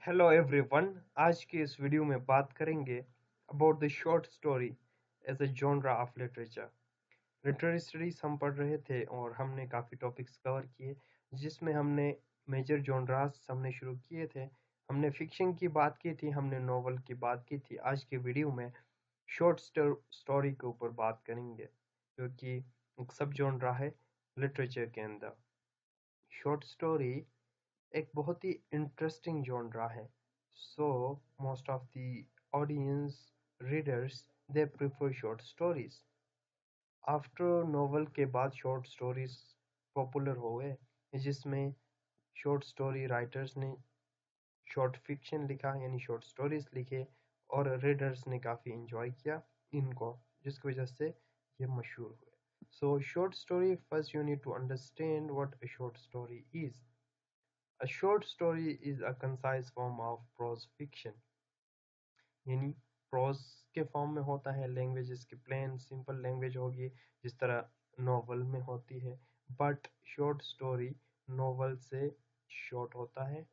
Hello everyone. आज के इस वीडियो में बात करेंगे about the short story as a genre of literature. Literary studies हम पढ़ रहे थे और हमने काफ़ी टॉपिक्स कवर किए, जिसमें हमने मेजर जॉनरास हमने शुरू किए थे। हमने फिक्शन की बात की थी, हमने नॉवल की बात की थी। आज के वीडियो में शॉर्ट स्टोरी के ऊपर बात करेंगे, जो कि एक सब जॉनरा है लिटरेचर के अंदर। शॉर्ट स्टोरी एक बहुत ही इंटरेस्टिंग जॉनरा है। So most of the audience readers they prefer short stories. After novel के बाद शॉर्ट स्टोरीज पॉपुलर हो गए, जिसमें शॉर्ट स्टोरी राइटर्स ने शॉर्ट फिक्शन लिखा, यानी शॉर्ट स्टोरीज लिखे, और रीडर्स ने काफ़ी इंजॉय किया इनको, जिसकी वजह से ये मशहूर हुए। So short story, first you need to understand what a short story is. A short story is a concise form of prose fiction, यानी प्रोज के फॉर्म में होता है। लैंग्वेज इसकी प्लेन सिंपल लैंग्वेज होगी, जिस तरह नॉवल में होती है। बट शॉर्ट स्टोरी नॉवल से शॉर्ट होता है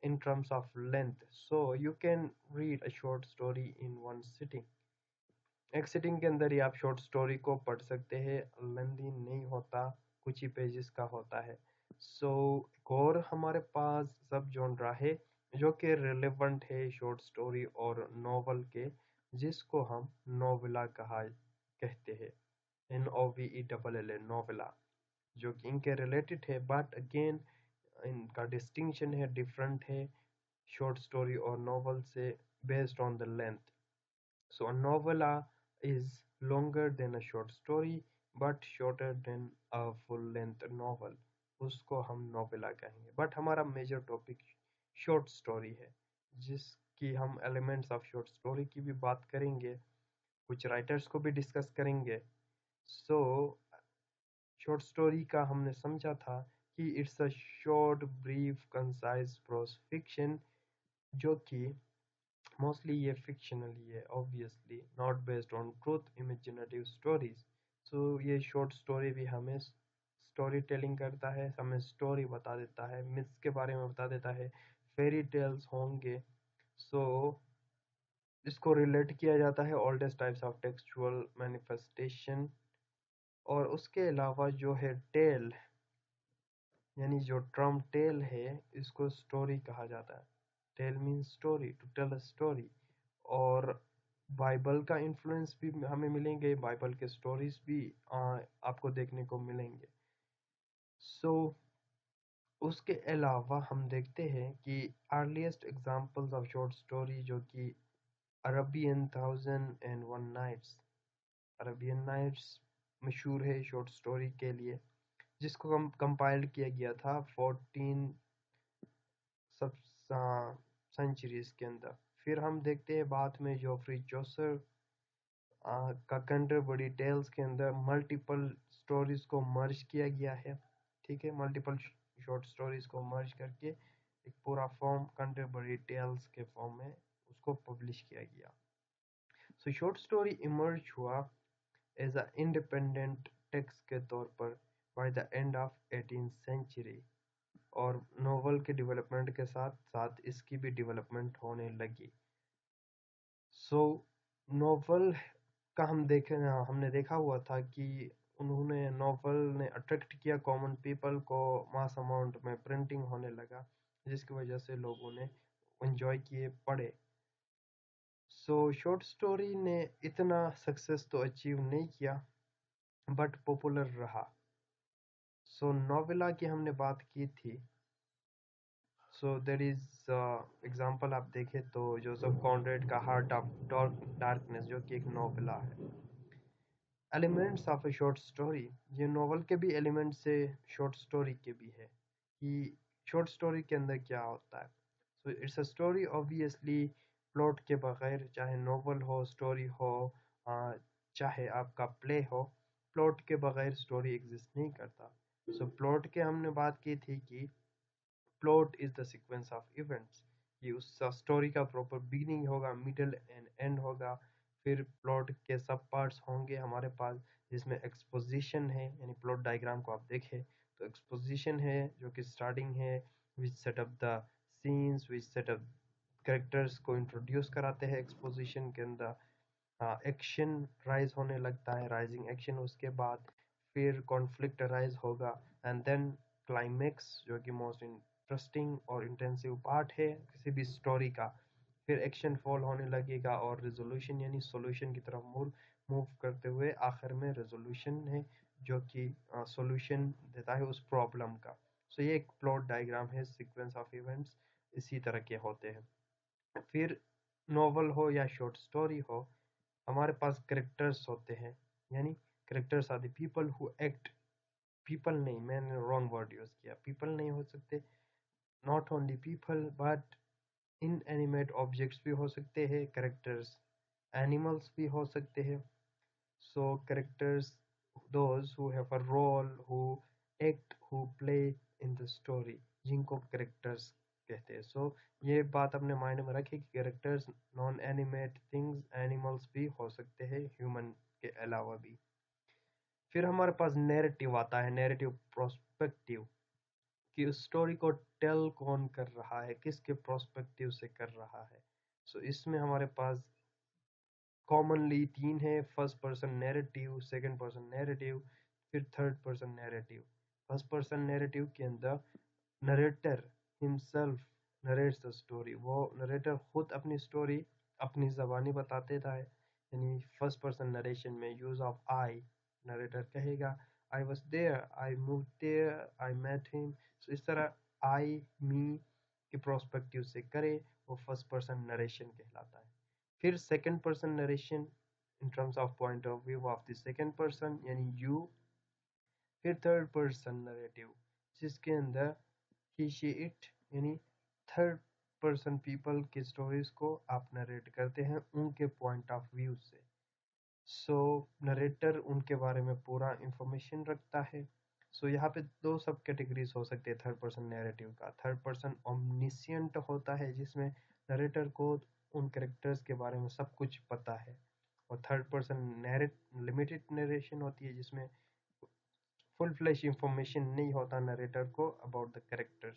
in terms of length. So you can read a short story in one sitting. एक सिटिंग के अंदर ही आप शॉर्ट स्टोरी को पढ़ सकते हैं। लेंदी नहीं होता, कुछ ही पेजेस का होता है। सो एक और हमारे पास सब जॉनरा है जो कि रिलेवेंट है शॉर्ट स्टोरी और नॉवल के, जिसको हम नोवेला कहते हैं। NOVELLA नोवेला, जो कि इनके रिलेटेड है, बट अगेन इनका डिस्टिंक्शन है, डिफरेंट है शॉर्ट स्टोरी और नॉवल से, based on the length. So a novella is longer than a short story but shorter than a full length novel. उसको हम नोवेला कहेंगे। बट हमारा मेजर टॉपिक शॉर्ट स्टोरी है, जिसकी हम एलिमेंट्स ऑफ शॉर्ट स्टोरी की भी बात करेंगे, कुछ राइटर्स को भी डिस्कस करेंगे। सो शॉर्ट स्टोरी का हमने समझा था कि it's a short brief concise prose fiction, जो कि मोस्टली ये फिक्शनल ही है, obviously not based on truth imaginative stories. So ये शॉर्ट स्टोरी भी हमें स्टोरी टेलिंग करता है, हमें स्टोरी बता देता है, मिथ्स के बारे में बता देता है, फेरी टेल्स होंगे। सो इसको रिलेट किया जाता है oldest types of textual manifestation. और उसके अलावा जो है टेल, यानी जो टर्म टेल है, इसको स्टोरी कहा जाता है। Tale means story, to tell a story. और बाइबल का इन्फ्लुएंस भी हमें मिलेंगे, बाइबल के स्टोरीज भी आपको देखने को मिलेंगे। सो उसके अलावा हम देखते हैं कि earliest examples of short story, जो कि अरबियन 1001 नाइट्स, अरबियन नाइट्स मशहूर है शॉर्ट स्टोरी के लिए, जिसको कंपाइल किया गया था 14 सब सेंचुरीज के अंदर। फिर हम देखते हैं बाद में जोफ्री चौसर का कैंटरबरी टेल्स के अंदर मल्टीपल स्टोरीज को मर्ज किया गया है। ठीक है, मल्टीपल शॉर्ट स्टोरीज को मर्ज करके एक पूरा फॉर्म कैंटरबरी टेल्स के फॉर्म में उसको पब्लिश किया गया। सो शॉर्ट स्टोरी इमर्ज हुआ एज अ इंडिपेंडेंट टेक्स्ट के तौर पर by the end of 18th century, और नोवेल के डेवलपमेंट के साथ साथ इसकी भी डेवलपमेंट होने लगी। सो नोवेल का हमने देखा हुआ था कि उन्होंने नोवेल ने अट्रैक्ट किया कॉमन पीपल को, मास अमाउंट में प्रिंटिंग होने लगा, जिसकी वजह से लोगों ने एंजॉय किए, पढ़े। सो शॉर्ट स्टोरी ने इतना सक्सेस तो अचीव नहीं किया, बट पॉपुलर रहा। सो नोवेला की हमने बात की थी। सो देर इज एग्जाम्पल आप देखें तो जोसेफ कॉनरेड का हार्ट ऑफ डार्कनेस, जो कि एक नोवेला है। Elements of A short story, ये नोवेल के भी एलिमेंट्स है, शॉर्ट स्टोरी के भी है, कि शॉर्ट स्टोरी के अंदर क्या होता है। So it's a story, obviously plot के बगैर, चाहे नोवेल हो, स्टोरी हो, चाहे आपका प्ले हो, प्लॉट के बगैर स्टोरी एग्जिस्ट नहीं करता। सो प्लॉट के हमने बात की थी कि plot is the sequence of events, कि उस स्टोरी का प्रॉपर बिगिनिंग होगा, मिडल एंड एंड होगा। फिर प्लॉट के सब पार्ट्स होंगे हमारे पास, जिसमें एक्सपोजिशन है, यानी प्लॉट डायग्राम को आप देखें तो एक्सपोजिशन है, जो कि स्टार्टिंग है, which set up the scenes, which set up characters को इंट्रोड्यूस कराते हैं एक्सपोजिशन के अंदर। एक्शन राइज होने लगता है, राइजिंग एक्शन, उसके बाद फिर कॉन्फ्लिक्ट राइज होगा एंड देन क्लाइमेक्स, जो कि मोस्ट इंटरेस्टिंग और इंटेंसिव पार्ट है किसी भी स्टोरी का। फिर एक्शन फॉल होने लगेगा और रेजोल्यूशन यानी सॉल्यूशन की तरफ मूव करते हुए आखिर में रेजोल्यूशन है जो कि सॉल्यूशन देता है उस प्रॉब्लम का। सो ये एक प्लॉट डायग्राम है, सीक्वेंस ऑफ इवेंट्स इसी तरह के होते हैं। फिर नॉवल हो या शॉर्ट स्टोरी हो, हमारे पास करेक्टर्स होते हैं, यानी characters are the people who act. People नहीं, मैंने रॉन्ग वर्ड यूज किया, पीपल नहीं हो सकते, not only people but inanimate objects भी हो सकते हैं करेक्टर्स, एनिमल्स भी हो सकते हैं। So characters those who have a role, who act, who play in the story, जिनको करेक्टर्स कहते हैं। सो ये बात अपने माइंड में रखें कि characters non animate things, animals भी हो सकते हैं ह्यूमन के अलावा भी। फिर हमारे पास नैरेटिव आता है, नैरेटिव प्रोस्पेक्टिव, कि उस स्टोरी को टेल कौन कर रहा है, किसके प्रोस्पेक्टिव से कर रहा है। सो इसमें हमारे पास कॉमनली तीन है, first person narrative, second person narrative, फिर third person narrative. First person narrative के अंदर narrator himself narrates the story, वो नरेटर खुद अपनी स्टोरी अपनी ज़बानी बताते था, यानी फर्स्ट पर्सन नरेशन में यूज ऑफ आई, नरेटर कहेगा I was there, I move there, I met him. So इस तरह आई मी के प्रोस्पेक्टिव से करे, वो फर्स्ट पर्सन नरेशन कहलाता है। फिर second person narration in terms of point of view of the second person यानी यू। फिर थर्ड पर्सन नरेटिव जिसके अंदर ही शी इट यानी थर्ड पर्सन पीपल की स्टोरीज को आप नरेट करते हैं उनके पॉइंट ऑफ व्यू से। सो नरेटर उनके बारे में पूरा इंफॉर्मेशन रखता है। सो यहाँ पे दो सब कैटेगरीज हो सकते हैं थर्ड पर्सन नैरेटिव का। थर्ड पर्सन ओमनिशियंट होता है जिसमें नरेटर को उन कैरेक्टर्स के बारे में सब कुछ पता है, और third person narrate limited narration होती है जिसमें फुल फ्लैश इंफॉर्मेशन नहीं होता नरेटर को अबाउट द कैरेक्टर्स।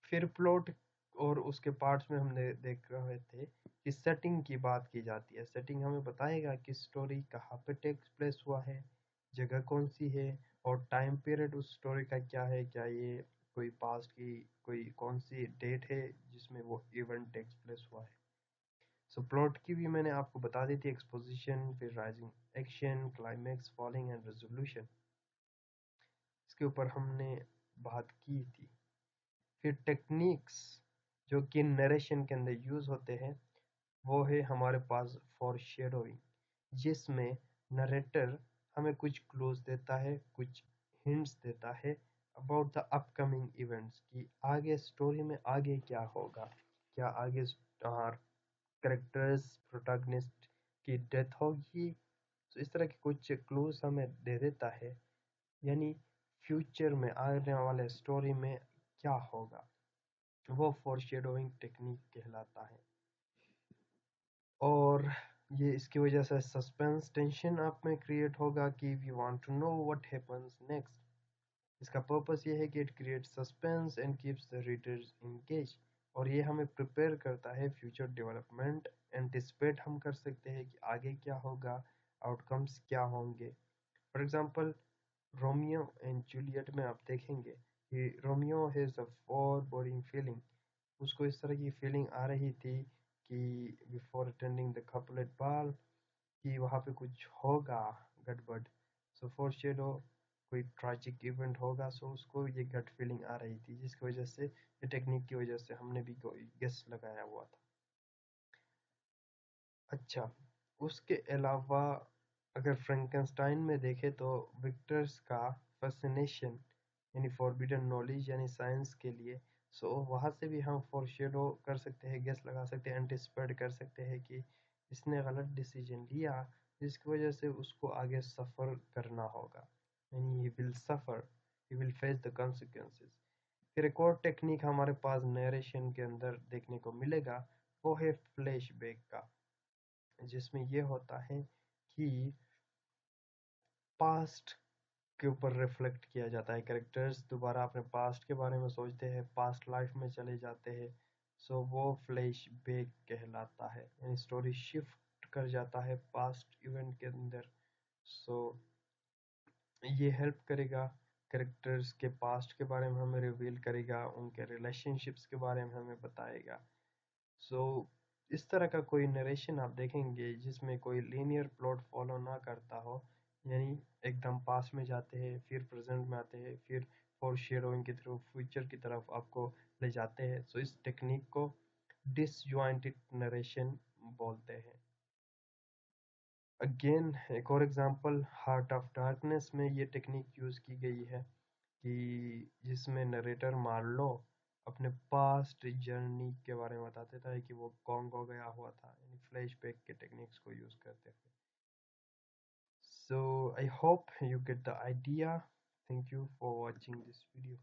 फिर प्लॉट और उसके पार्ट्स में हमने देख रहे थे कि सेटिंग की बात की जाती है। सेटिंग हमें बताएगा कि स्टोरी कहाँ पे टेक्स प्लेस हुआ है, जगह कौन सी है, और टाइम पीरियड उस स्टोरी का क्या है, क्या ये कोई पास्ट की कोई कौन सी डेट है जिसमें वो इवेंट टेक्स प्लेस हुआ है। सो प्लॉट की भी मैंने आपको बता दी थी, एक्सपोजिशन, फिर rising action, climax, falling and resolution, इसके ऊपर हमने बात की थी। फिर टेक्निक्स जो कि नरेशन के अंदर यूज होते हैं वो है हमारे पास फॉरशैडोइंग, जिसमें नरेटर हमें कुछ क्लूज देता है, कुछ हिंट्स देता है अबाउट द अपकमिंग इवेंट्स, कि आगे स्टोरी में आगे क्या होगा, क्या आगे कैरेक्टर्स प्रोटैगनिस्ट की डेथ होगी। तो इस तरह के कुछ क्लूज हमें दे देता है, यानी फ्यूचर में आने वाले स्टोरी में क्या होगा, वो फॉरशैडोइंग टेक्निक कहलाता है। और ये इसकी वजह से सस्पेंस टेंशन आप में क्रिएट होगा कि we want to know what happens next. इसका पर्पस ये है कि it creates suspense and keeps the readers engage, और ये हमें प्रिपेयर करता है फ्यूचर डेवलपमेंट, एंटिसिपेट हम कर सकते हैं कि आगे क्या होगा, आउटकम्स क्या होंगे। For example Romeo and Juliet में आप देखेंगे कि रोमियो हैज़ अ फोरबोर्डिंग फीलिंग, उसको इस तरह की फीलिंग आ रही थी कि before attending the couplet ball कि वहाँ पे कुछ होगा गड़बड़। सो फोरशैडो कोई ट्रैजिक इवेंट होगा, सो उसको ये गट फीलिंग आ रही थी जिसकी वजह से ये टेक्निक की वजह से हमने भी कोई गेस लगाया हुआ था। अच्छा, उसके अलावा अगर फ्रैंकेनस्टाइन में देखें तो विक्टर्स का फैसिनेशन यानी फॉरबिडन नॉलेज यानी साइंस के लिए, सो वहाँ से भी हम फोरशैडो कर सकते हैं, गेस लगा सकते हैं, एंटिसिपेट कर सकते हैं कि इसने गलत डिसीजन लिया जिसकी वजह से उसको आगे सफ़र करना होगा, यानी he will suffer, he will face the consequences। फिर एक और टेक्निक हमारे पास नरेशन के अंदर देखने को मिलेगा, वो है फ्लैशबैक का, जिसमें ये होता है कि पास्ट के ऊपर रिफ्लेक्ट किया जाता है। कैरेक्टर्स दोबारा अपने पास्ट के बारे में सोचते हैं, पास्ट लाइफ में चले जाते हैं। सो वो फ्लैश बैक कहलाता है, यानी स्टोरी शिफ्ट कर जाता है पास्ट इवेंट के अंदर। सो ये हेल्प करेगा, कैरेक्टर्स के पास्ट के बारे में हमें रिवील करेगा, उनके रिलेशनशिप्स के बारे में हमें बताएगा। सो इस तरह का कोई नरेशन आप देखेंगे जिसमें कोई लीनियर प्लॉट फॉलो ना करता हो, यानी एकदम पास में जाते हैं फिर प्रेजेंट में आते हैं फिर फॉर शेडोइंग की तरफ फ्यूचर की तरफ आपको ले जाते हैं, सो इस टेक्निक को डिसजॉइंटेड नरेशन बोलते हैं। अगेन एक और एग्जांपल हार्ट ऑफ डार्कनेस में ये टेक्निक यूज़ की गई है कि जिसमें नरेटर मान लो अपने पास्ट जर्नी के बारे में बताते था कि वो कॉन्गो गया हुआ था, यानी फ्लैशबैक के टेक्निक्स को यूज़ करते थे। So I hope you get the idea. Thank you for watching this video.